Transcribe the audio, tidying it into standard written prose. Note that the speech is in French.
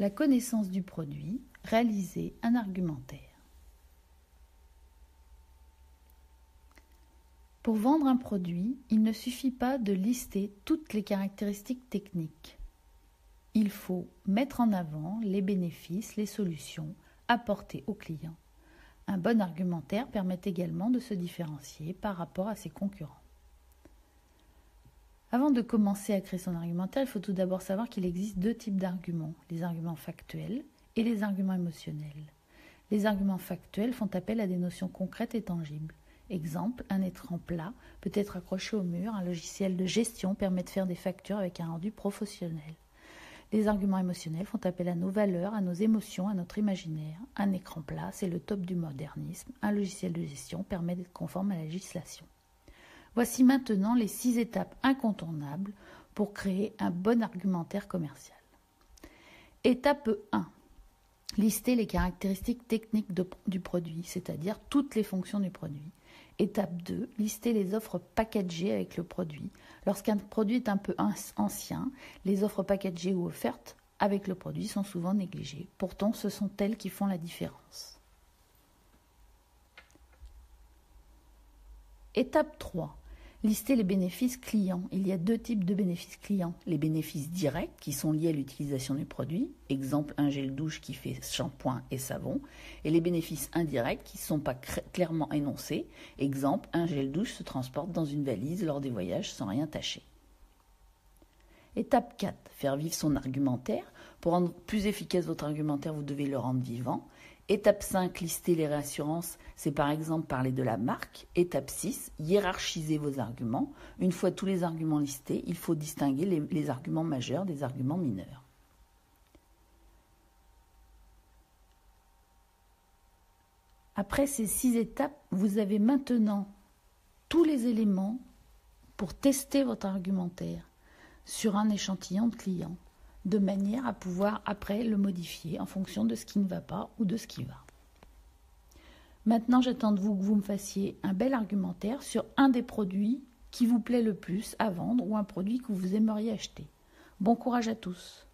la connaissance du produit, réaliser un argumentaire. Pour vendre un produit, il ne suffit pas de lister toutes les caractéristiques techniques. Il faut mettre en avant les bénéfices, les solutions apportées au client. Un bon argumentaire permet également de se différencier par rapport à ses concurrents. Avant de commencer à créer son argumentaire, il faut tout d'abord savoir qu'il existe deux types d'arguments, les arguments factuels et les arguments émotionnels. Les arguments factuels font appel à des notions concrètes et tangibles. Exemple, un écran plat peut être accroché au mur, un logiciel de gestion permet de faire des factures avec un rendu professionnel. Les arguments émotionnels font appel à nos valeurs, à nos émotions, à notre imaginaire. Un écran plat, c'est le top du modernisme. Un logiciel de gestion permet d'être conforme à la législation. Voici maintenant les 6 étapes incontournables pour créer un bon argumentaire commercial. Étape 1. Lister les caractéristiques techniques du produit, c'est-à-dire toutes les fonctions du produit. Étape 2. Lister les offres packagées avec le produit. Lorsqu'un produit est un peu ancien, les offres packagées ou offertes avec le produit sont souvent négligées. Pourtant, ce sont elles qui font la différence. Étape 3. Lister les bénéfices clients. Il y a 2 types de bénéfices clients. Les bénéfices directs qui sont liés à l'utilisation du produit, exemple un gel douche qui fait shampoing et savon, et les bénéfices indirects qui ne sont pas clairement énoncés, exemple un gel douche se transporte dans une valise lors des voyages sans rien tâcher. Étape 4. Faire vivre son argumentaire. Pour rendre plus efficace votre argumentaire, vous devez le rendre vivant. Étape 5, lister les réassurances, c'est par exemple parler de la marque. Étape 6, hiérarchiser vos arguments. Une fois tous les arguments listés, il faut distinguer les arguments majeurs des arguments mineurs. Après ces 6 étapes, vous avez maintenant tous les éléments pour tester votre argumentaire sur un échantillon de clients, de manière à pouvoir après le modifier en fonction de ce qui ne va pas ou de ce qui va. Maintenant, j'attends de vous que vous me fassiez un bel argumentaire sur un des produits qui vous plaît le plus à vendre ou un produit que vous aimeriez acheter. Bon courage à tous!